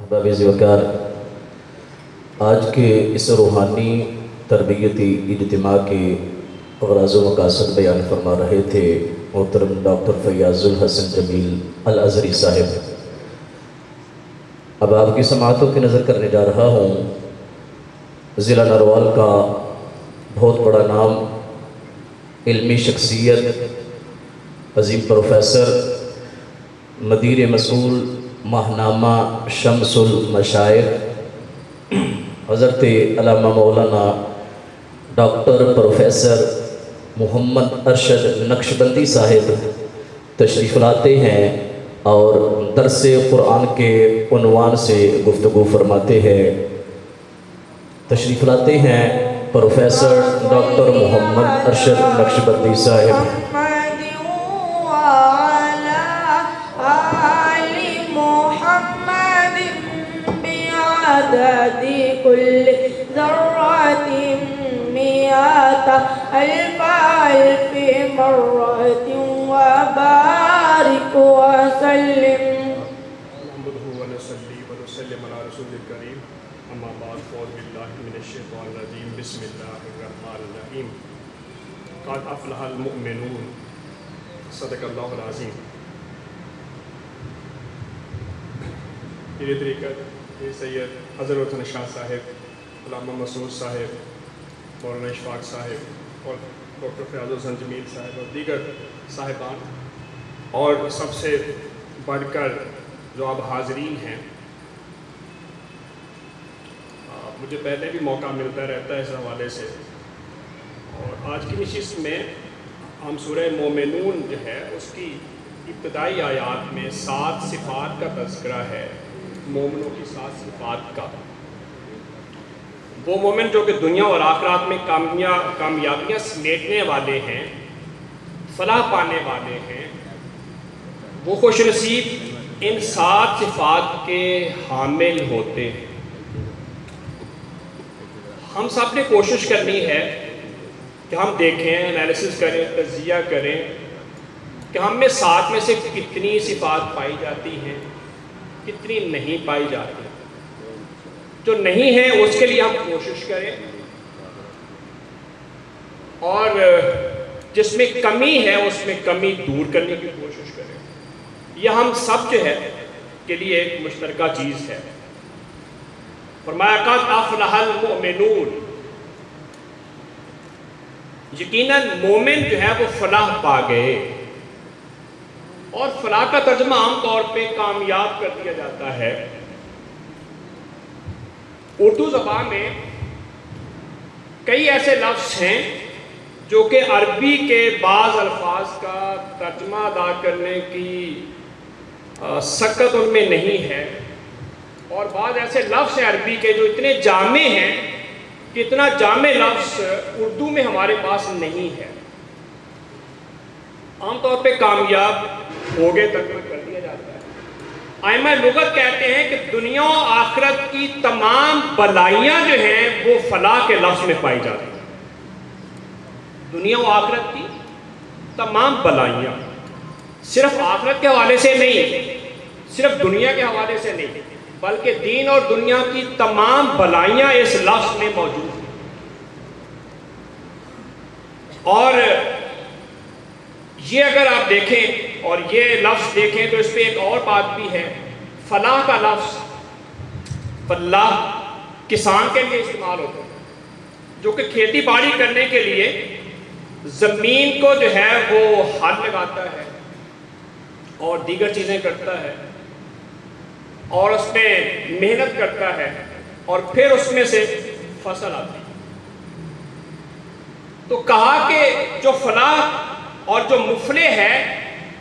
احباب وقار، آج کے اس روحانی تربیتی اجتماع کے غراض و مقاصد بیان فرما رہے تھے محترم ڈاکٹر فیاض الحسن جمیل الازہری صاحب۔ اب آپ کی سماعتوں کی نظر کرنے جا رہا ہوں ضلع نروال کا بہت بڑا نام، علمی شخصیت، عظیم پروفیسر، مدیر مسئول ماہنامہ شمس المشائخ حضرت علامہ مولانا ڈاکٹر پروفیسر محمد ارشد نقشبندی صاحب تشریف لاتے ہیں اور درس قرآن کے عنوان سے گفتگو فرماتے ہیں۔ تشریف لاتے ہیں پروفیسر ڈاکٹر محمد ارشد نقشبندی صاحب۔ عدد كل ذرة مئة ألف ألف مرة وبارك وسلم نحمده ونصلي ونسلم على رسول الكريم أما بعد فأعوذ بالله من الشيطان الرجيم بسم الله الرحمن الرحيم قد أفلح المؤمنون صدق الله العظيم۔ یہ طریقہ سید حضرت شاہ صاحب، علامہ مسعود صاحب، مولانا اشفاق صاحب اور ڈاکٹر فیاض الحسن جمیل صاحب اور دیگر صاحبان، اور سب سے بڑھ کر جو اب حاضرین ہیں، مجھے پہلے بھی موقع ملتا رہتا ہے اس حوالے سے، اور آج کی نشست میں ہم سورہ مومنون جو ہے اس کی ابتدائی آیات میں 7 صفات کا تذکرہ ہے، مومنوں کی 7 صفات کا۔ وہ مومن جو کہ دنیا اور آخرات میں کامیابیاں سمیٹنے والے ہیں، فلاح پانے والے ہیں، وہ خوش نصیب ان 7 صفات کے حامل ہوتے ہیں۔ ہم سب نے کوشش کرنی ہے کہ ہم دیکھیں، انالیسس کریں، تجزیہ کریں کہ ہم میں 7 میں سے کتنی صفات پائی جاتی ہیں، کتنی نہیں پائی جاتی۔ جو نہیں ہے اس کے لیے ہم کوشش کریں، اور جس میں کمی ہے اس میں کمی دور کرنے کی کوشش کریں۔ یہ ہم سب جو ہے کے لیے ایک مشترکہ چیز ہے۔ فرمایا قد افلح المؤمنون، یقیناً مومن جو ہے وہ فلاح پا گئے، اور فلاح کا ترجمہ عام طور پہ کامیاب کر دیا جاتا ہے۔ اردو زبان میں کئی ایسے لفظ ہیں جو کہ عربی کے بعض الفاظ کا ترجمہ ادا کرنے کی سکت ان میں نہیں ہے، اور بعض ایسے لفظ ہیں عربی کے جو اتنے جامع ہیں کہ اتنا جامع لفظ اردو میں ہمارے پاس نہیں ہے۔ عام طور پہ کامیاب ہو گئے ترجمہ کر دیا جاتا ہے۔ ائمہ لغت کہتے ہیں کہ دنیا و آخرت کی تمام بلائیاں جو ہیں وہ فلاح کے لفظ میں پائی جاتی ہیں۔ دنیا و آخرت کی تمام بلائیاں، صرف آخرت کے حوالے سے نہیں، صرف دنیا کے حوالے سے نہیں، بلکہ دین اور دنیا کی تمام بلائیاں اس لفظ میں موجود ہیں۔ اور یہ اگر آپ دیکھیں اور یہ لفظ دیکھیں تو اس پہ ایک اور بات بھی ہے۔ فلاح کا لفظ فلاح کسان کے لیے استعمال ہوتا ہے، جو کہ کھیتی باڑی کرنے کے لیے زمین کو جو ہے وہ ہل لگاتا ہے اور دیگر چیزیں کرتا ہے، اور اس میں محنت کرتا ہے، اور پھر اس میں سے فصل آتی ہے۔ تو کہا کہ جو فلاح اور جو مفلح ہے،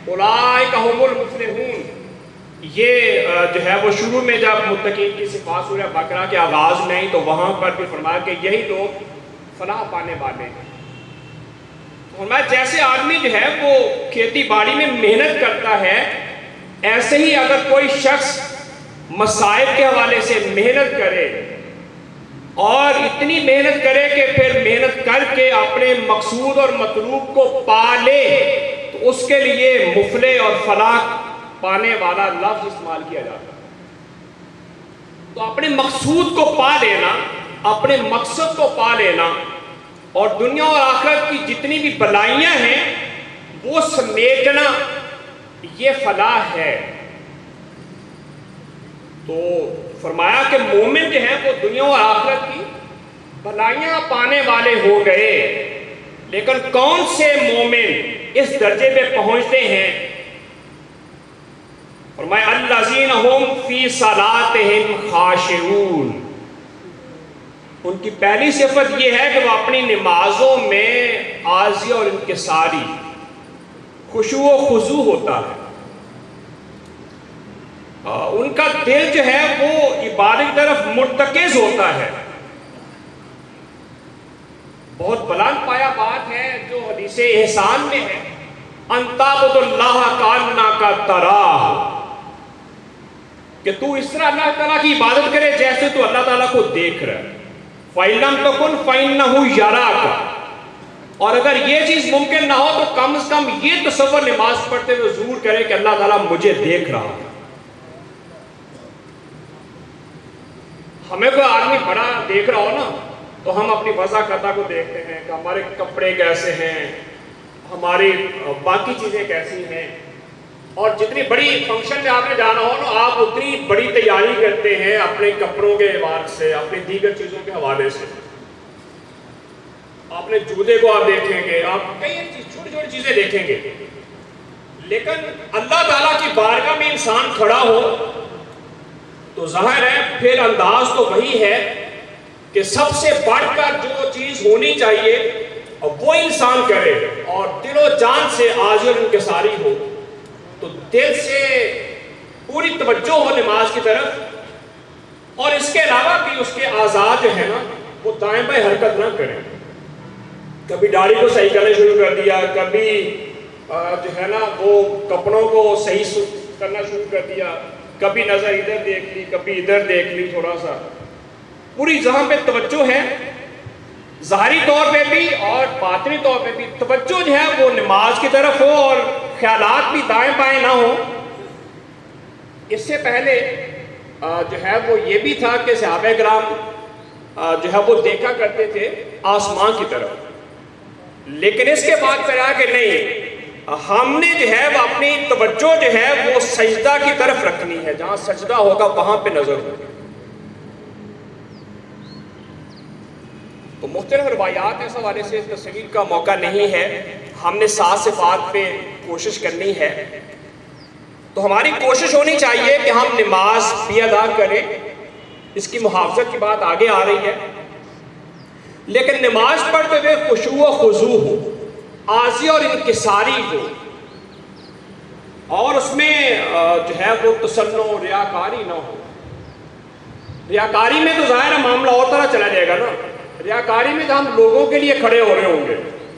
اولئک هم المفلحون، یہ جو ہے وہ شروع میں جب متقین کی صفات سورہ بقرہ کے آغاز میں ہی تو وہاں پر بھی فرمایا کہ یہی لوگ فلاح پانے والے ہیں۔ فرمایا جیسے آدمی جو ہے وہ کھیتی باڑی میں محنت کرتا ہے، ایسے ہی اگر کوئی شخص مصائب کے حوالے سے محنت کرے اور اتنی محنت کرے کہ پھر محنت کر کے اپنے مقصود اور مطلوب کو پا لے، تو اس کے لیے مفلح اور فلاح پانے والا لفظ استعمال کیا جاتا ہے۔ تو اپنے مقصود کو پا لینا، اپنے مقصد کو پا لینا اور دنیا اور آخرت کی جتنی بھی بلائیاں ہیں وہ سمیٹنا، یہ فلاح ہے۔ تو فرمایا کہ مومن جو ہیں وہ دنیا اور آخرت کی بھلائیاں پانے والے ہو گئے۔ لیکن کون سے مومن اس درجے پہ پہنچتے ہیں؟ فرمایا الذین ھم فی صلاتہم خاشعون، ان کی پہلی صفت یہ ہے کہ وہ اپنی نمازوں میں عاجزی اور انکساری، خشوع و خضوع ہوتا ہے، ان کا دل جو ہے وہ عبادت کی طرف مرتکز ہوتا ہے۔ بہت بلند پایا بات ہے جو حدیث احسان میں ہے، ان تعبد اللہ کانک تراہ، کہ تو اس طرح اللہ تعالیٰ کی عبادت کرے جیسے تو اللہ تعالیٰ کو دیکھ رہا ہے۔ فَإِن لَمْ تَكُنْ فَإِنَّهُ يَرَاكَ، اور اگر یہ چیز ممکن نہ ہو تو کم از کم یہ تصور نماز پڑھتے ہوئے ضرور کرے کہ اللہ تعالیٰ مجھے دیکھ رہا ہے۔ ہمیں کوئی آدمی بڑا دیکھ رہا ہو نا تو ہم اپنی وضع خطا کو دیکھتے ہیں کہ ہمارے کپڑے کیسے ہیں، ہماری باقی چیزیں کیسی ہیں، اور جتنی بڑی فنکشن میں آپ نے جانا ہو نا آپ اتنی بڑی تیاری کرتے ہیں اپنے کپڑوں کے اعتبار سے، اپنی دیگر چیزوں کے حوالے سے۔ اپنے جوتے کو آپ دیکھیں گے، آپ کئی چھوٹی چھوٹی چیزیں دیکھیں گے، لیکن اللہ تعالیٰ کی بارگاہ میں انسان کھڑا ہو تو ظاہر ہے پھر انداز تو وہی ہے کہ سب سے بڑھ کر جو چیز ہونی چاہیے وہ انسان کرے اور دل و جان سے عاجز اور انکساری ہو، تو دل سے پوری توجہ ہو نماز کی طرف، اور اس کے علاوہ بھی اس کے اعضاء جو ہے نا وہ دائیں بائیں حرکت نہ کریں۔ کبھی داڑھی کو صحیح کرنا شروع کر دیا، کبھی جو ہے نا وہ کپڑوں کو صحیح کرنا شروع کر دیا، کبھی نظر ادھر دیکھ لی، کبھی ادھر دیکھ لی، تھوڑا سا پوری جہاں پہ توجہ ہے ظاہری طور پہ بھی اور باطنی طور پہ بھی توجہ جو ہے وہ نماز کی طرف ہو اور خیالات بھی دائیں بائیں نہ ہو۔ اس سے پہلے جو ہے وہ یہ بھی تھا کہ صحابہ کرام جو ہے وہ دیکھا کرتے تھے آسمان کی طرف، لیکن اس کے بعد کہا کہ نہیں، ہم نے جو ہے وہ اپنی توجہ جو ہے وہ سجدہ کی طرف رکھنی ہے، جہاں سجدہ ہوگا وہاں پہ نظر ہوگی۔ تو مختلف روایات اس حوالے سے تصویر کا موقع نہیں ہے، ہم نے 7 صفات پہ کوشش کرنی ہے۔ تو ہماری کوشش ہونی چاہیے کہ ہم نماز بھی ادا کریں، اس کی محافظت کی بات آگے آ رہی ہے، لیکن نماز پڑھتے ہوئے خشوع و خضوع ہو، عاجزی اور انکساری ہو، اور اس میں جو ہے وہ تسنع و ریاکاری نہ ہو۔ ریاکاری میں تو ظاہر ہے معاملہ اور طرح چلا جائے گا نا، ریاکاری میں تو ہم لوگوں کے لیے کھڑے ہو رہے ہوں گے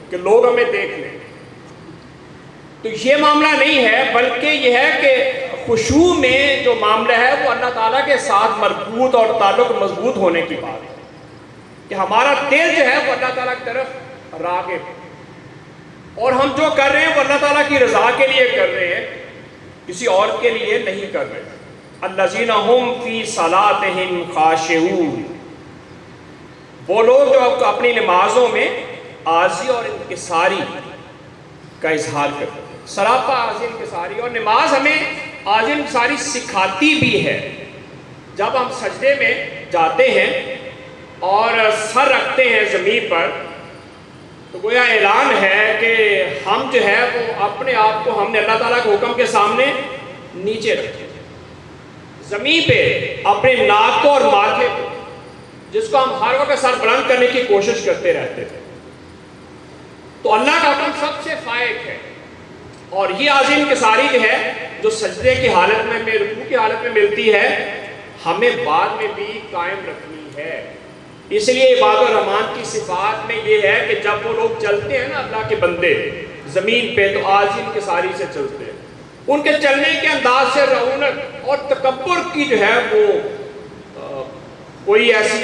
کہ لوگ ہمیں دیکھ لیں، تو یہ معاملہ نہیں ہے، بلکہ یہ ہے کہ خشوع میں جو معاملہ ہے وہ اللہ تعالیٰ کے ساتھ مربوط اور تعلق مضبوط ہونے کی بات ہے، کہ ہمارا دل جو ہے وہ اللہ تعالیٰ کی طرف راغب ہے، اور ہم جو کر رہے ہیں وہ اللہ تعالیٰ کی رضا کے لیے کر رہے ہیں، کسی اور کے لیے نہیں کر رہے۔ الذین ھم فی صلاتہم خاشعون، وہ لوگ جو اپنی نمازوں میں عاجزی اور انکساری کا اظہار کرتے ہیں، سراپا عاجزی انکساری، اور نماز ہمیں عاجزی انکساری سکھاتی بھی ہے۔ جب ہم سجدے میں جاتے ہیں اور سر رکھتے ہیں زمین پر تو گویا اعلان ہے کہ ہم جو ہے وہ اپنے آپ کو ہم نے اللہ تعالیٰ کے حکم کے سامنے نیچے رکھے، زمین پہ اپنے ناک کو اور ماتھے کو، جس کو ہم ہر وقت سر بلند کرنے کی کوشش کرتے رہتے تھے۔ تو اللہ کا حکم سب سے فائق ہے، اور یہ عاجزی انکساری جو ہے جو سجدے کی حالت میں رکوع کی حالت میں ملتی ہے ہمیں بعد میں بھی قائم رکھنی ہے۔ اس لیے عباد الرحمن کی صفات میں یہ ہے کہ جب وہ لوگ چلتے ہیں نا اللہ کے بندے زمین پہ تو عاجزی انکساری سے چلتے ہیں، ان کے چلنے کے انداز سے رعونت اور تکبر کی جو ہے وہ کوئی ایسی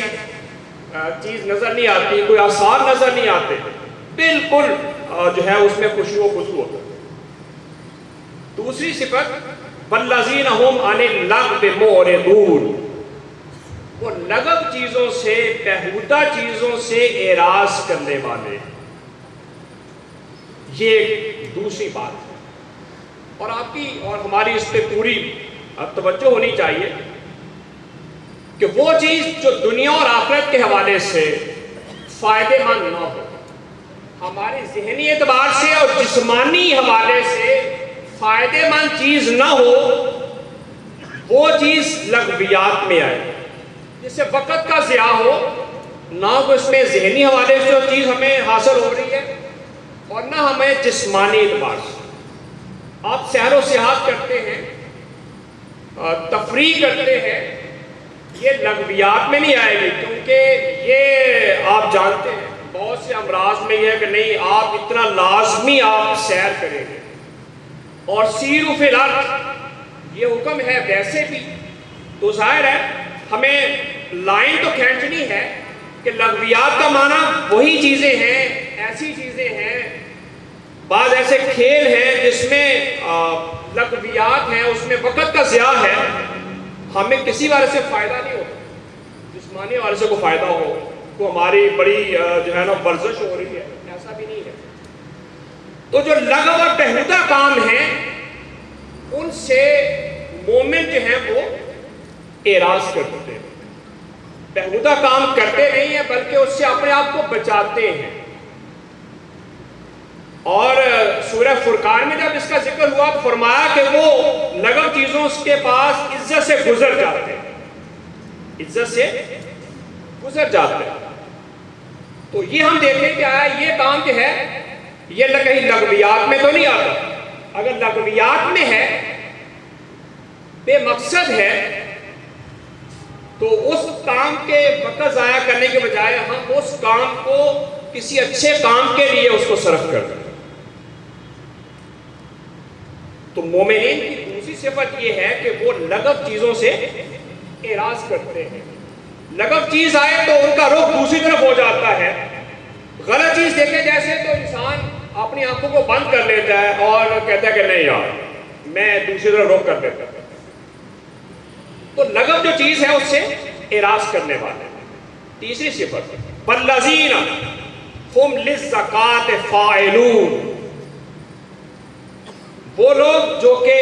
چیز نظر نہیں آتی، کوئی آثار نظر نہیں آتے، بالکل جو ہے اس میں خشوع و خضوع ہوتا ہے۔ دوسری صفت والذین ھم عن اللغو معرضون، چیزوں سے، بیہودہ چیزوں سے اعراض کرنے والے، یہ ایک دوسری بات ہے۔ اور آپ کی اور ہماری اس پہ پوری توجہ ہونی چاہیے کہ وہ چیز جو دنیا اور آخرت کے حوالے سے فائدے مند نہ ہو، ہماری ذہنی اعتبار سے اور جسمانی حوالے سے فائدے مند چیز نہ ہو، وہ چیز لغویات میں آئے، جس سے وقت کا ضیاع ہو، نہ کو اس میں ذہنی حوالے سے جو چیز ہمیں حاصل ہو رہی ہے اور نہ ہمیں جسمانی اعتبار سے۔ آپ سیر و سیاحت کرتے ہیں، تفریح کرتے ہیں، یہ لغویات میں نہیں آئے گی، کیونکہ یہ آپ جانتے ہیں بہت سے امراض میں یہ ہے کہ نہیں آپ اتنا لازمی آپ سیر کریں گے، اور سیروا فی الارض یہ حکم ہے ویسے بھی، تو ظاہر ہے ہمیں لائن تو کھینچنی ہے کہ لغویات کا معنی وہی چیزیں ہیں، ایسی چیزیں ہیں، بعض ایسے کھیل ہیں جس میں لغویات ہیں، اس میں وقت کا ضیاع ہے، ہمیں کسی والے سے فائدہ نہیں ہوتا، جسمانی والے سے کوئی فائدہ ہو، کو ہماری بڑی جو ہے نا ورزش ہو رہی ہے، ایسا بھی نہیں ہے۔ تو جو لغو اور بیہودہ کام ہیں ان سے مومن جو ہیں وہ اعراض کرتے ہیں، بیہودہ کام کرتے نہیں ہیں بلکہ اس سے اپنے آپ کو بچاتے ہیں۔ اور سورہ فرقان میں جب اس کا ذکر ہوا تو فرمایا کہ وہ لغو چیزوں اس کے پاس عزت سے گزر جاتے ہیں، عزت سے گزر جاتے ہیں۔ تو یہ ہم دیکھیں کہ آیا یہ کام جو ہے یہ کہیں لغویات میں تو نہیں آتا، اگر لغویات میں ہے، بے مقصد ہے، تو اس کام کے وقت ضائع کرنے کے بجائے ہم اس کام کو کسی اچھے کام کے لیے اس کو صرف کر دیں۔ تو مومنین کی دوسری صفت یہ ہے کہ وہ لغو چیزوں سے اعراض کرتے ہیں، لغو چیز آئے تو ان کا رخ دوسری طرف ہو جاتا ہے، غلط چیز دیکھے جیسے تو انسان اپنی آنکھوں کو بند کر لیتا ہے اور کہتا ہے کہ نہیں یار میں دوسری طرف رخ کر دیتا ہوں۔ تو لغو جو چیز ہے اس سے اعراض کرنے والے۔ تیسری صفت والذین ہم للزکاۃ فاعلون، وہ لوگ جو کہ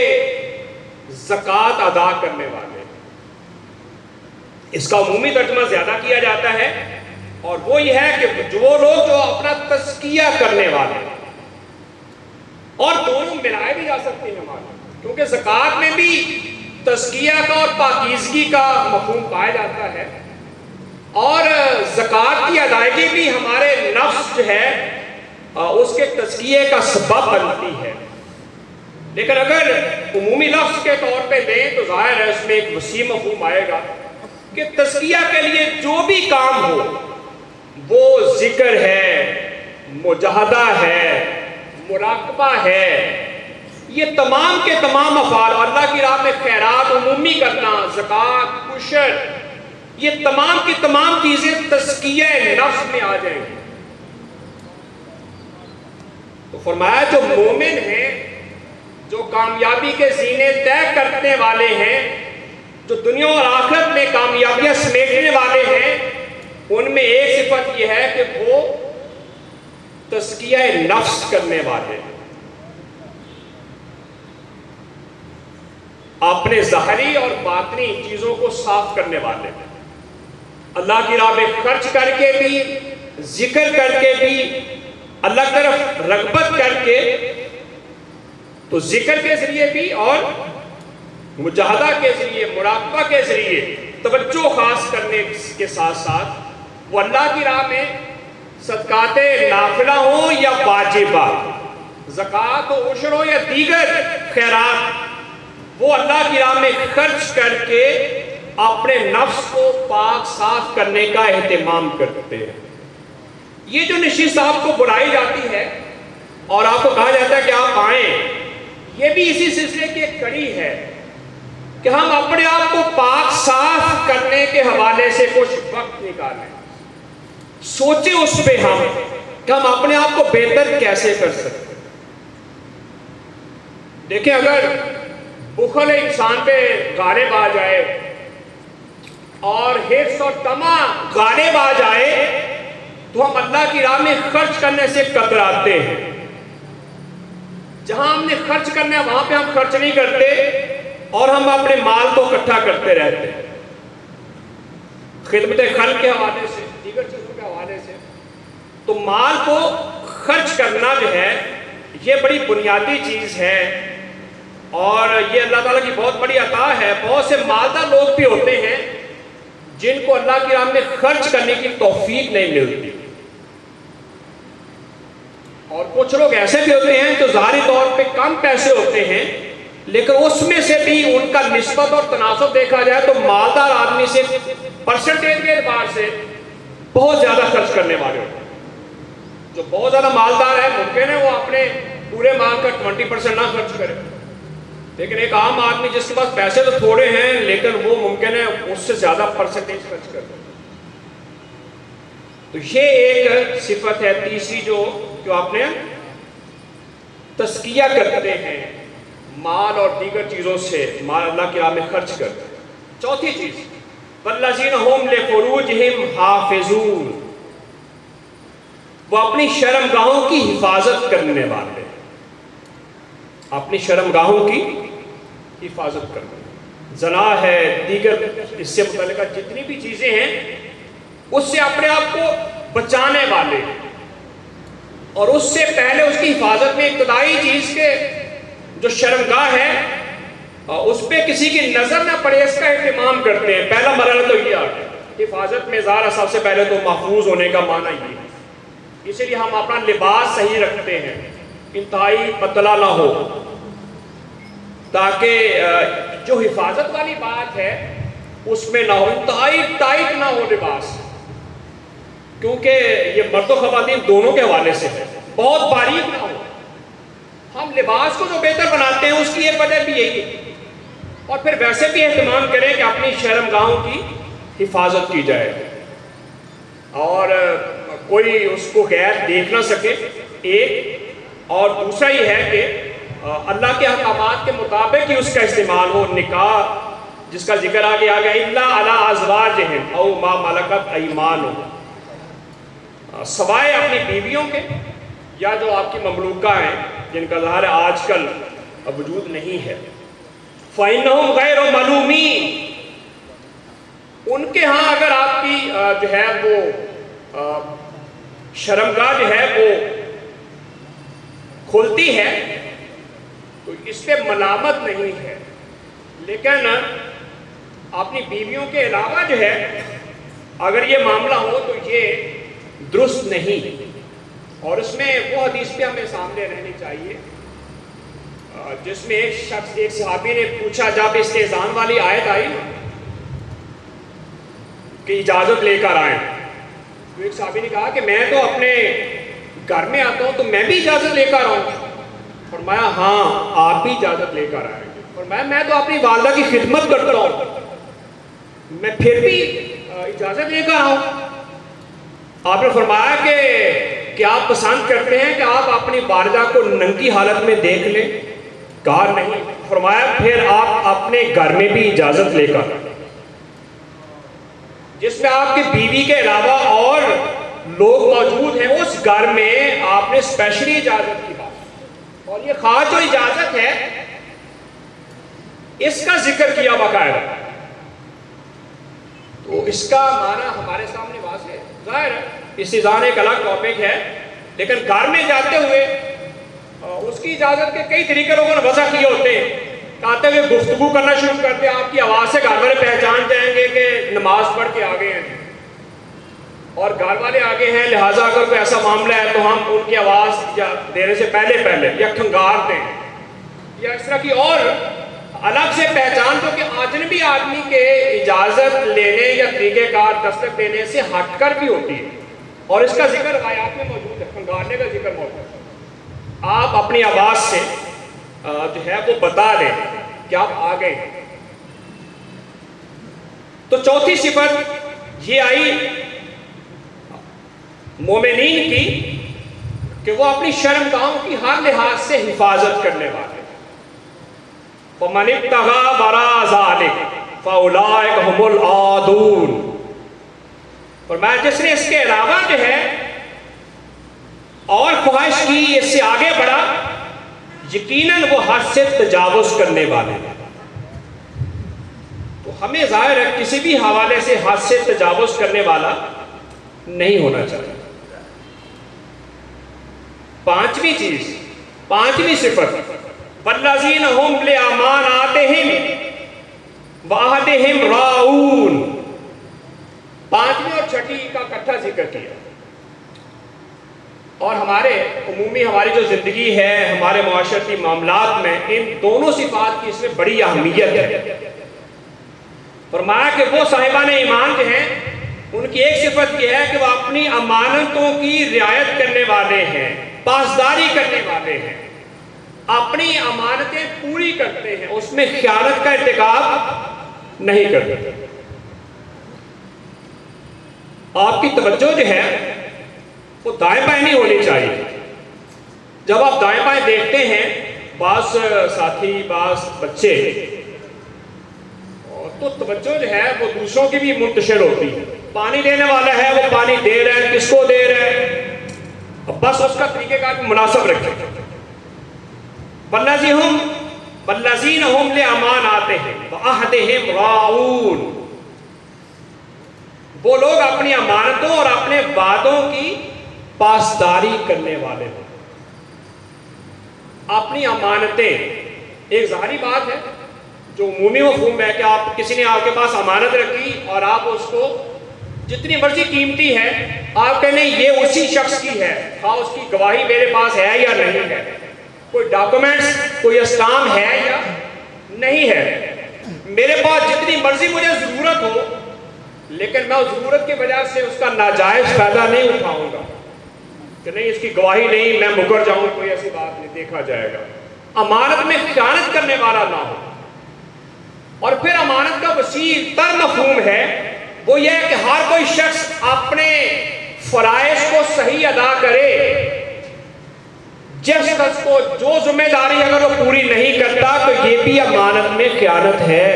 زکوٰۃ ادا کرنے والے، اس کا عمومی ترجمہ زیادہ کیا جاتا ہے اور وہ یہ ہے کہ جو لوگ جو اپنا تزکیہ کرنے والے، اور دونوں ملائے بھی جا سکتے ہیں ہمارے، کیونکہ زکوٰۃ میں بھی تزکیہ کا اور پاکیزگی کا مفہوم پایا جاتا ہے، اور زکوٰۃ کی ادائیگی بھی ہمارے نفس جو ہے اس کے تزکیے کا سبب بنتی ہے۔ لیکن اگر عمومی لفظ کے طور پہ دیں تو ظاہر ہے اس میں ایک وسیع مفہوم آئے گا کہ تزکیہ کے لیے جو بھی کام ہو وہ ذکر ہے، مجاہدہ ہے، مراقبہ ہے، یہ تمام کے تمام افعال، اللہ کی راہ میں خیرات عمومی کرنا، زکوٰۃ، عشر، یہ تمام کی تمام چیزیں تزکیہ نفس میں آ جائیں گی۔ تو فرمایا جو مومن ہیں، جو کامیابی کے زینے طے کرنے والے ہیں، جو دنیا اور آخرت میں کامیابیاں سمیٹنے والے ہیں، ان میں ایک صفت یہ ہے کہ وہ تزکیہ نفس کرنے والے، اپنے ظاہری اور باطنی چیزوں کو صاف کرنے والے، اللہ کی راہ میں خرچ کر کے بھی، ذکر کر کے بھی، اللہ کی طرف رغبت کر کے، تو ذکر کے ذریعے بھی اور مجاہدہ کے ذریعے، مراقبہ کے ذریعے توجہ خاص کرنے کے ساتھ ساتھ وہ اللہ کی راہ میں صدقات نافلہ ہوں یا واجبہ، زکوٰۃ و عشر ہو یا دیگر خیرات، وہ اللہ کی راہ میں خرچ کر کے اپنے نفس کو پاک صاف کرنے کا اہتمام کرتے ہیں۔ یہ جو نشست آپ کو بلائی جاتی ہے اور آپ کو کہا جاتا ہے کہ آپ آئیں، یہ بھی اسی سلسلے کی ایک کڑی ہے کہ ہم اپنے آپ کو پاک صاف کرنے کے حوالے سے کچھ وقت نکالیں، سوچیں اس پہ ہم کہ ہم اپنے آپ کو بہتر کیسے کر سکتے ہیں۔ دیکھیں اگر بخل انسان پہ غالب آ جائے اور حرص اور طمع غالب آ جائے تو ہم اللہ کی راہ میں خرچ کرنے سے کتراتے ہیں. جہاں ہم نے خرچ کرنا ہے وہاں پہ ہم خرچ نہیں کرتے اور ہم اپنے مال کو اکٹھا کرتے رہتے ہیں خدمت خلق کے حوالے سے, دیگر چیزوں کے حوالے سے. تو مال کو خرچ کرنا جو ہے یہ بڑی بنیادی چیز ہے اور یہ اللہ تعالیٰ کی بہت بڑی عطا ہے. بہت سے مالدار لوگ بھی ہوتے ہیں جن کو اللہ کی راہ میں خرچ کرنے کی توفیق نہیں ملتی, اور کچھ لوگ ایسے بھی ہوتے ہیں جو ظاہری طور پہ کم پیسے ہوتے ہیں لیکن اس میں سے بھی ان کا نسبت اور تناسب دیکھا جائے تو مالدار آدمی سے پرسنٹیج کے اعتبار سے بہت زیادہ خرچ کرنے والے ہوتے ہیں. جو بہت زیادہ مالدار ہے ممکن ہے وہ اپنے پورے مال کا 20% نہ خرچ کرے, لیکن ایک عام آدمی جس کے پاس پیسے تو تھوڑے ہیں لیکن وہ ممکن ہے اس سے زیادہ پرسنٹیج خرچ کرے. تو یہ ایک صفت ہے تیسری جو آپ نے تزکیہ کرتے ہیں مال اور دیگر چیزوں سے, مال اللہ کی راہ میں خرچ کرتے ہیں. چوتھی چیز والذین هم لفروجہم حافظون, وہ اپنی شرمگاہوں کی حفاظت کرنے والے, اپنی شرمگاہوں کی حفاظت کرنے. زنا ہے, دیگر اس سے متعلقہ جتنی بھی چیزیں ہیں اس سے اپنے آپ کو بچانے والے, اور اس سے پہلے اس کی حفاظت میں ابتدائی چیز کے جو شرمگاہ ہے اس پہ کسی کی نظر نہ پڑے اس کا اہتمام کرتے ہیں. پہلا مرحلہ تو یہ ہے حفاظت میں ظاہر سب سے پہلے تو محفوظ ہونے کا معنی یہ ہے, اسی لیے ہم اپنا لباس صحیح رکھتے ہیں, انتہائی پتلا نہ ہو, تاکہ جو حفاظت والی بات ہے اس میں نہ ہو, انتہائی ٹائٹ نہ ہو لباس, کیونکہ یہ مرد و خواتین دونوں کے حوالے سے ہے, بہت باریک نہ ہو. ہم لباس کو جو بہتر بناتے ہیں اس کی ایک وجہ بھی یہی ہے, اور پھر ویسے بھی اہتمام کریں کہ اپنی شرمگاہوں کی حفاظت کی جائے اور کوئی اس کو غیر دیکھ نہ سکے ایک, اور دوسرا یہ ہے کہ اللہ کے احکامات کے مطابق ہی اس کا استعمال ہو. نکاح جس کا ذکر آگے آ گیا الا علی ازواجہم او ما ملکت ایمانہم, سوائے اپنی بیویوں کے یا جو آپ کی مملوکہ ہیں جن کا ظاہر آج کل وجود نہیں ہے. فَإِنَّهُمْ غَيْرُ مَلُومِينَ, ان کے ہاں اگر آپ کی جو ہے وہ شرمگاہ جو ہے وہ کھلتی ہے تو اس پہ ملامت نہیں ہے, لیکن اپنی بیویوں کے علاوہ جو ہے اگر یہ معاملہ ہو تو یہ درست نہیں. اور اس میں وہ حدیث بھی ہمیں سامنے رہنی چاہیے جس میں ایک صحابی نے پوچھا جب استئذان والی آیت آئی کہ اجازت لے کر آئیں, تو ایک صحابی نے کہا کہ میں تو اپنے گھر میں آتا ہوں تو میں بھی اجازت لے کر آؤں. فرمایا ہاں آپ بھی اجازت لے کر آئیں گے. فرمایا میں تو اپنی والدہ کی خدمت کرتا ہوں, میں پھر بھی اجازت لے کر آؤں. آپ نے فرمایا کہ آپ پسند کرتے ہیں کہ آپ اپنی والدہ کو ننگی حالت میں دیکھ لیں؟ کہا نہیں. فرمایا پھر آپ اپنے گھر میں بھی اجازت لے کر, جس میں آپ کی بیوی کے علاوہ اور لوگ موجود ہیں اس گھر میں آپ نے اسپیشلی اجازت کی بات, اور یہ خاص جو اجازت ہے اس کا ذکر کیا باقاعدہ. تو اس کا معنی ہمارے سامنے واضح ہے. ظاہر ہے استئذان ایک الگ ٹاپک ہے, لیکن گھر میں جاتے ہوئے اس کی اجازت کے کئی طریقے لوگوں نے وضع کیے ہوتے ہیں. آتے ہوئے گفتگو کرنا شروع کرتے ہیں, آپ کی آواز سے گھر والے پہچان جائیں گے کہ نماز پڑھ کے آگے ہیں اور گھر والے آگے ہیں, لہٰذا اگر کوئی ایسا معاملہ ہے تو ہم ان کی آواز دینے سے پہلے یا کھنگار دیں یا اس طرح کی اور الگ سے پہچان جو کہ اجنبی آدمی کے اجازت لینے یا طریقہ کار دستک دینے سے ہٹ کر بھی ہوتی ہے, اور اس کا ذکر روایات میں موجود ہے, کھنگارنے کا ذکر موجود ہے. آپ اپنی آواز سے جو ہے وہ بتا دیں کہ آپ آ گئے ہیں. تو چوتھی صفت یہ آئی مومنین کی کہ وہ اپنی شرمگاہوں کی ہر لحاظ سے حفاظت کرنے والے. وَمَنِ ابْتَغَىٰ وَرَاءَ ذَلِكَ فَأُولَٰئِكَ هُمُ الْعَادُونَ. فرمایا جس نے اس کے علاوہ جو ہے اور خواہش کی، اس سے آگے بڑھا، یقیناً وہ حد سے تجاوز کرنے والے ہیں. تو ہمیں ظاہر ہے کسی بھی حوالے سے حد سے تجاوز کرنے والا نہیں ہونا چاہیے. پانچویں چیز، پانچویں صفت، وَالَّذِينَ هُمْ لِأَمَانَاتِهِمْ وَعَهْدِهِمْ رَاعُونَ. پانچویں اور چھٹی کا اکٹھا ذکر کیا. اور ہمارے ہماری جو زندگی ہے، ہمارے معاشرتی معاملات میں ان دونوں صفات کی اس میں بڑی اہمیت ہے. فرمایا کہ وہ صاحبان ایمان جو ہیں ان کی ایک صفت یہ ہے کہ وہ اپنی امانتوں کی رعایت کرنے والے ہیں، پاسداری کرنے والے ہیں، اپنی امانتیں پوری کرتے ہیں، اس میں خیانت کا ارتکاب نہیں کرتے. آپ کی توجہ جو ہے وہ دائیں بائیں نہیں ہونی چاہیے. جب آپ دائیں بائیں دیکھتے ہیں، بعض ساتھی، بعض بچے، تو توجہ جو ہے وہ دوسروں کی بھی منتشر ہوتی ہے. پانی دینے والا ہے، وہ پانی دے رہا ہے، کس کو دے رہا ہے، بس اس کا طریقہ کار مناسب رکھیں. وَالَّذِينَ هُمْ لِأَمَانَاتِهِمْ وَعَهْدِهِمْ رَاعُونَ. وہ لوگ اپنی امانتوں اور اپنے وعدوں کی پاسداری کرنے والے ہیں. اپنی امانتیں ایک ظاہری بات ہے جو عمومی مفہوم ہے کہ آپ کسی نے آپ کے پاس امانت رکھی اور آپ اس کو جتنی مرضی قیمتی ہے آپ کہنے یہ اسی شخص کی ہے، ہاں اس کی گواہی میرے پاس ہے یا نہیں ہے، کوئی ڈاکومنٹس، کوئی اسٹامپ ہے یا نہیں ہے، میرے پاس جتنی مرضی مجھے ضرورت ہو، لیکن میں اس ضرورت کی وجہ سے اس کا ناجائز فائدہ نہیں اٹھاؤں گا کہ نہیں اس کی گواہی نہیں، میں مکر جاؤں، کوئی ایسی بات نہیں، دیکھا جائے گا. امانت میں خیانت کرنے والا نہ ہو. اور پھر امانت کا وسیع تر مفہوم ہے وہ یہ ہے کہ ہر کوئی شخص اپنے فرائض کو صحیح ادا کرے. جس شخص کو جو ذمہ داری اگر وہ پوری نہیں کرتا تو یہ بھی امانت میں خیانت ہے.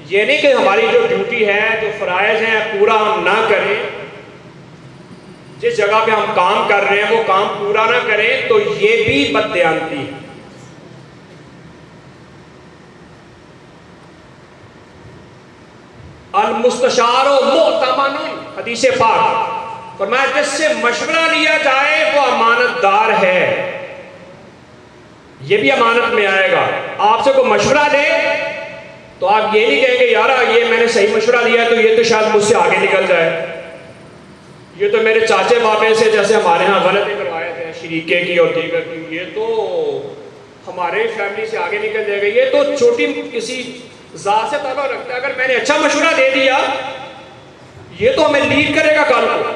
یہ نہیں کہ ہماری جو ڈیوٹی ہے، جو فرائض ہیں پورا ہم نہ کریں، جس جگہ پہ ہم کام کر رہے ہیں وہ کام پورا نہ کریں، تو یہ بھی بددیانتی ہے. المستشار مؤتمن، حدیث پاک فرمایا جس سے مشورہ لیا جائے وہ امانت دار ہے. یہ بھی امانت میں آئے گا. آپ سے کوئی مشورہ دے تو آپ یہ نہیں کہیں گے یار یہ میں نے صحیح مشورہ دیا تو یہ تو شاید مجھ سے آگے نکل جائے، یہ تو میرے چاچے بابے سے جیسے ہمارے ہاں غلطی کروائے تھے شریکے کی اور دیگر کی، یہ تو ہمارے فیملی سے آگے نکل جائے گا، یہ تو چھوٹی کسی ذات سے تعلق رکھتا ہے، اگر میں نے اچھا مشورہ دے دیا یہ تو ہمیں لیڈ کرے گا کل کو.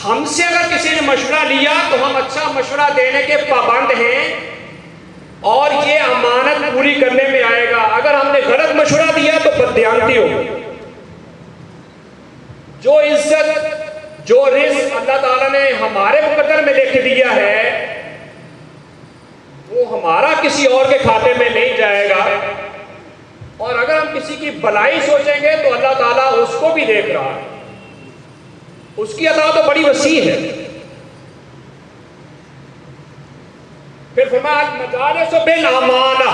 ہم سے اگر کسی نے مشورہ لیا تو ہم اچھا مشورہ دینے کے پابند ہیں اور یہ امانت پوری کرنے میں آئے گا. اگر ہم نے غلط مشورہ دیا تو بددیانتی ہوگی. جو عزت، جو رزق اللہ تعالیٰ نے ہمارے مقدر میں لکھ دیا ہے وہ ہمارا کسی اور کے کھاتے میں نہیں جائے گا. اور اگر ہم کسی کی بھلائی سوچیں گے تو اللہ تعالیٰ اس کو بھی دیکھ رہا ہے، اس کی عطا تو بڑی وسیع ہے. پھر فرمایا مجالس بالامانہ،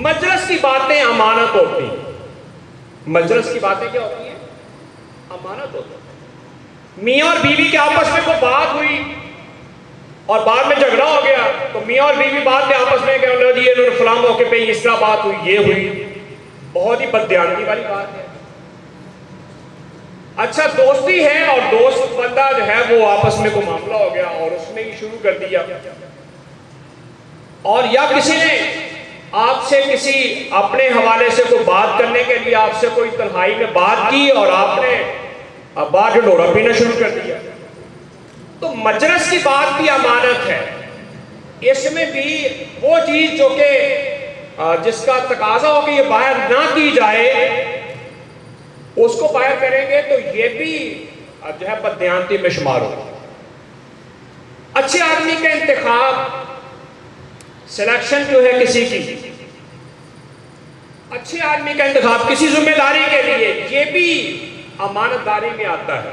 مجلس کی باتیں امانت ہوتی ہیں. مجلس کی باتیں کیا ہوتی ہیں؟ امانت ہوتی ہیں. میاں اور بیوی کے آپس میں کوئی بات ہوئی اور بعد میں جھگڑا ہو گیا تو میاں اور بیوی بعد میں آپس میں کہ جی یہ فلاں موقع پہ اس طرح بات ہوئی، یہ ہوئی، بہت ہی بددیانتی والی بات ہے. اچھا دوستی ہے اور دوست بندہ جو ہے وہ آپس میں کوئی معاملہ ہو گیا اور اس میں ہی شروع کر دیا، اور یا کسی نے آپ سے کسی اپنے حوالے سے کوئی بات کرنے کے لیے آپ سے کوئی تنہائی میں بات کی اور آپ نے اب بات ڈھنڈورا پینا شروع کر دیا. تو مجلس کی بات بھی امانت ہے. اس میں بھی وہ چیز جو کہ جس کا تقاضا ہو کہ یہ باہر نہ کی جائے اس کو باہر کریں گے تو یہ بھی جو ہے بددیانتی میں شمار ہوگا. اچھے آدمی کا انتخاب سلیکشن جو ہے کسی کی، اچھے آدمی کا انتخاب کسی ذمہ داری کے لیے، یہ بھی امانت داری میں آتا ہے۔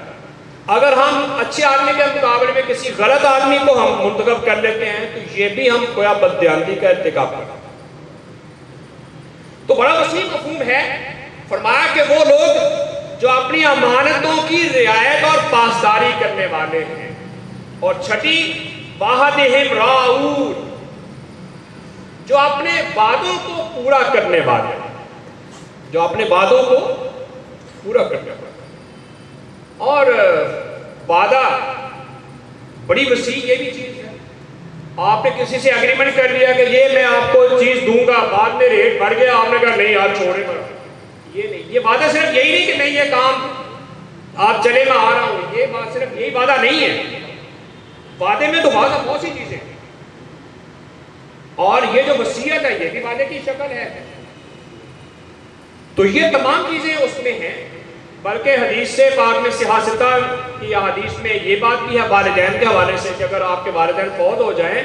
اگر ہم اچھے آدمی کے مقابلے میں کسی غلط آدمی کو ہم منتخب کر لیتے ہیں تو یہ بھی ہم گویا بددیانتی کا ارتکاب کرتے ہیں۔ تو بڑا وسیع مفہوم ہے۔ فرمایا کہ وہ لوگ جو اپنی امانتوں کی رعایت اور پاسداری کرنے والے ہیں، اور چھٹی وعدہم راعون، جو اپنے وعدوں کو پورا کرنے والے، جو اپنے وعدوں کو پورا کرنے والے۔ اور وعدہ بڑی وسیع یہ بھی چیز ہے۔ آپ نے کسی سے اگریمنٹ کر لیا کہ یہ میں آپ کو چیز دوں گا، بعد میں ریٹ بڑھ گیا، آپ نے کہا نہیں یار چھوڑے گا، یہ نہیں۔ یہ وعدہ صرف یہی نہیں کہ نہیں یہ کام آپ چلے میں آ رہا ہوں، یہ بات صرف یہی وعدہ نہیں ہے۔ وعدے میں تو وعدہ بہت سی چیزیں ہیں، اور یہ جو وصیت ہے یہ بھی وعدے کی شکل ہے۔ تو یہ تمام چیزیں اس میں ہیں، بلکہ حدیث سے پاک میں صحاح کی حدیث میں یہ بات بھی ہے والدین کے حوالے سے کہ اگر آپ کے والدین فوت ہو جائیں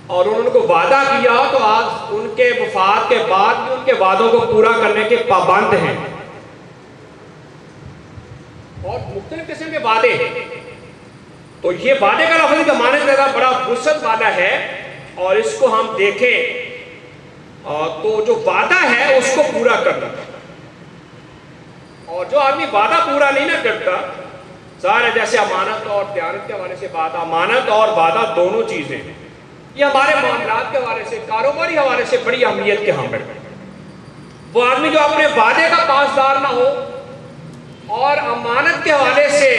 اور انہوں نے کو وعدہ کیا تو آج ان کے وفات کے بعد بھی ان کے وعدوں کو پورا کرنے کے پابند ہیں۔ اور مختلف قسم کے وعدے، تو یہ وعدے کا لفظ امانت کا بڑا وسعت والا ہے، اور اس کو ہم دیکھیں تو جو وعدہ ہے اس کو پورا کرنا، اور جو آدمی وعدہ پورا نہیں نہ کرتا، ظاہر ہے جیسے امانت اور دیانت کے حوالے سے بات، امانت اور وعدہ دونوں چیزیں ہیں، یہ ہمارے معاملات کے حوالے سے، کاروباری حوالے سے بڑی اہمیت کے حامل ہیں۔ وہ آدمی جو اپنے وعدے کا پاسدار نہ ہو اور امانت کے حوالے سے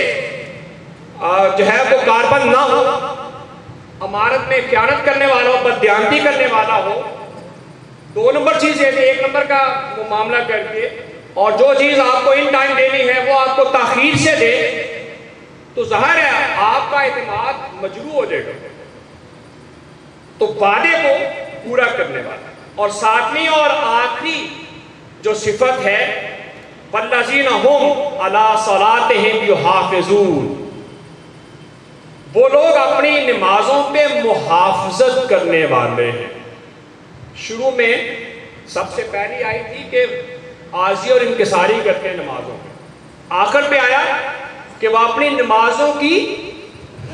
جو ہے وہ کاربند نہ ہو، امانت میں خیانت کرنے والا ہو، بددیانتی کرنے والا ہو، دو نمبر چیز ہے، ایک نمبر کا وہ معاملہ کر کے، اور جو چیز آپ کو ان ٹائم دینی ہے وہ آپ کو تاخیر سے دے، تو ظاہر ہے آپ کا اعتماد مجروح ہو جائے گا۔ تو وعدے کو پورا کرنے والا۔ اور ساتویں اور آخری جو صفت ہے، والذین هم علی صلاتہم یحافظون، وہ لوگ اپنی نمازوں پہ محافظت کرنے والے ہیں۔ شروع میں سب سے پہلی آئی تھی کہ عاجزی اور انکساری کرتے ہیں نمازوں میں، آخر پہ آیا کہ وہ اپنی نمازوں کی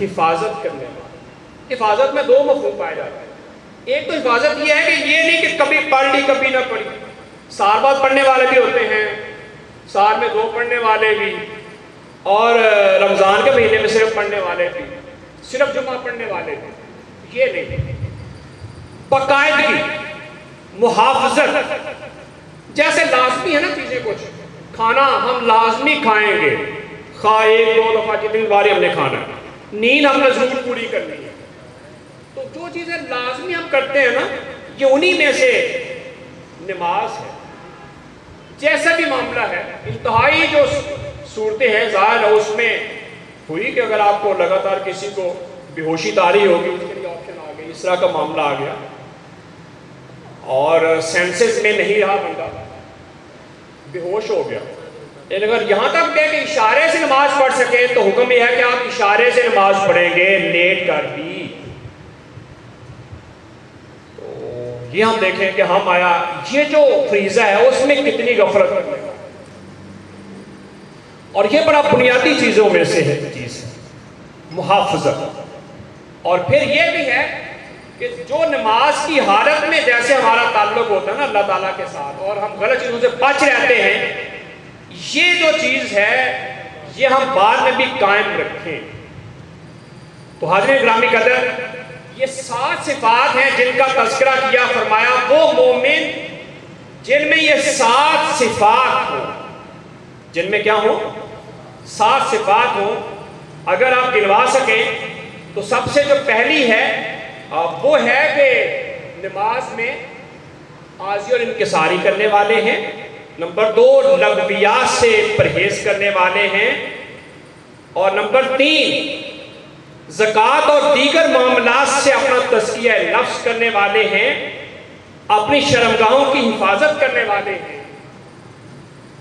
حفاظت کرنے والے۔ حفاظت میں دو مفہوم پائے جاتے ہیں۔ ایک تو حفاظت یہ ہے کہ یہ نہیں کہ کبھی پڑھ لی کبھی نہ پڑھی، سال بعد پڑھنے والے بھی ہوتے ہیں، سال میں 2 پڑھنے والے بھی، اور رمضان کے مہینے میں صرف پڑھنے والے بھی، صرف جمعہ پڑھنے والے بھی، یہ نہیں۔ باقاعدگی، محافظت، جیسے لازمی ہے نا چیزیں، کچھ کھانا ہم لازمی کھائیں گے، خواہ 1-2 دفعہ جتنی باری ہم نے کھانا ہے، نیند ہم نے ضرور پوری کرنی ہے۔ تو جو چیزیں لازمی ہم کرتے ہیں نا، یہ انہی میں سے نماز ہے۔ جیسا بھی معاملہ ہے، انتہائی جو صورتیں ہیں، ظاہر ہے اس میں ہوئی کہ اگر آپ کو لگاتار کسی کو بے ہوشی طاری ہوگی، اس کے لیے آپشن آ گئی، اس طرح کا معاملہ آ گیا، اور سینسز میں نہیں رہا، بندہ بے ہوش ہو گیا، لیکن اگر یہاں تک گئے کہ اشارے سے نماز پڑھ سکے تو حکم یہ ہے کہ آپ اشارے سے نماز پڑھیں گے، لیٹ کر بھی۔ تو یہ ہم دیکھیں کہ ہم آیا یہ جو فریضہ ہے اس میں کتنی غفلت کرنے کا، اور یہ بڑا بنیادی چیزوں میں سے ہے چیز محافظت۔ اور پھر یہ بھی ہے کہ جو نماز کی حالت میں جیسے ہمارا تعلق ہوتا ہے نا اللہ تعالیٰ کے ساتھ، اور ہم غلط چیزوں سے بچ رہتے ہیں، یہ جو چیز ہے یہ ہم بعد میں بھی قائم رکھیں۔ تو حاضرین گرامی قدر، یہ 7 صفات ہیں جن کا تذکرہ کیا، فرمایا وہ مومن جن میں یہ 7 صفات ہوں، جن میں کیا ہوں؟ 7 صفات ہوں۔ اگر آپ گنوا سکیں تو سب سے جو پہلی ہے وہ ہے کہ نماز میں عاجزی اور انکساری کرنے والے ہیں۔ نمبر 2، لغویات سے پرہیز کرنے والے ہیں۔ اور نمبر 3، زکوٰۃ اور دیگر معاملات سے اپنا تزکیہ نفس کرنے والے ہیں، اپنی شرمگاہوں کی حفاظت کرنے والے ہیں،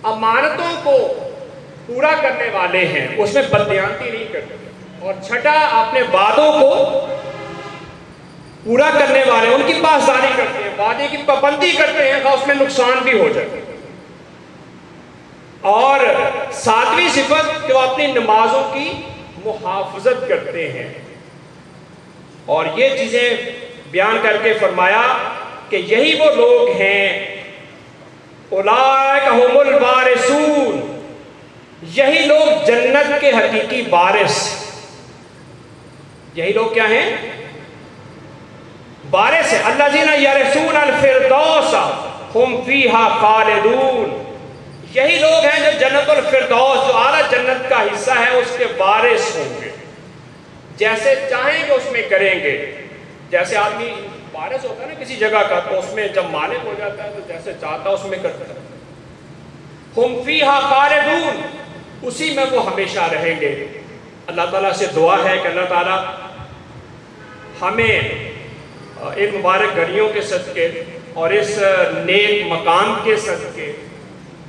امانتوں کو پورا کرنے والے ہیں، اس میں بددیانتی نہیں کرتے، اور چھٹا اپنے وعدوں کو پورا کرنے والے ان کی پاسداری کرتے ہیں، وعدے کی پابندی کرتے ہیں، اس میں نقصان بھی ہو جائے۔ اور ساتویں صفت کہ وہ اپنی نمازوں کی محافظت کرتے ہیں، اور یہ چیزیں بیان کر کے فرمایا کہ یہی وہ لوگ ہیں، اولئک ھم الوارثون، یہی لوگ جنت کے حقیقی وارث۔ یہی لوگ کیا ہیں؟ وارث ہیں۔ الذین یرثون الفردوس ھم فیہا خالدون، یہی لوگ ہیں جو جنت الفردوس، جو اعلیٰ جنت کا حصہ ہے، اس کے وارث ہوں گے۔ جیسے چاہیں گے اس میں کریں گے، جیسے آدمی وارث ہوتا ہے نا کسی جگہ کا، تو اس میں جب مالک ہو جاتا ہے تو جیسے چاہتا ہے اس میں کرتا ہے۔ ہم فیہا خالدون، اسی میں وہ ہمیشہ رہیں گے۔ اللہ تعالیٰ سے دعا ہے کہ اللہ تعالیٰ ہمیں ان مبارک گھڑیوں کے صدقے اور اس نیک مقام کے صدقے،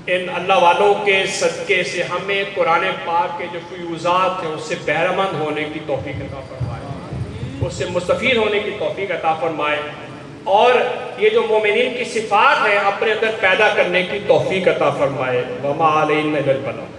ان اللہ والوں کے صدقے سے ہمیں قرآن پاک کے جو فیوزات ہیں اس سے بہرہ مند ہونے کی توفیق عطا فرمائے، اس سے مستفید ہونے کی توفیق عطا فرمائے، اور یہ جو مومنین کی صفات ہیں اپنے اندر پیدا کرنے کی توفیق عطا فرمائے۔ وما علینا الا البلاغ۔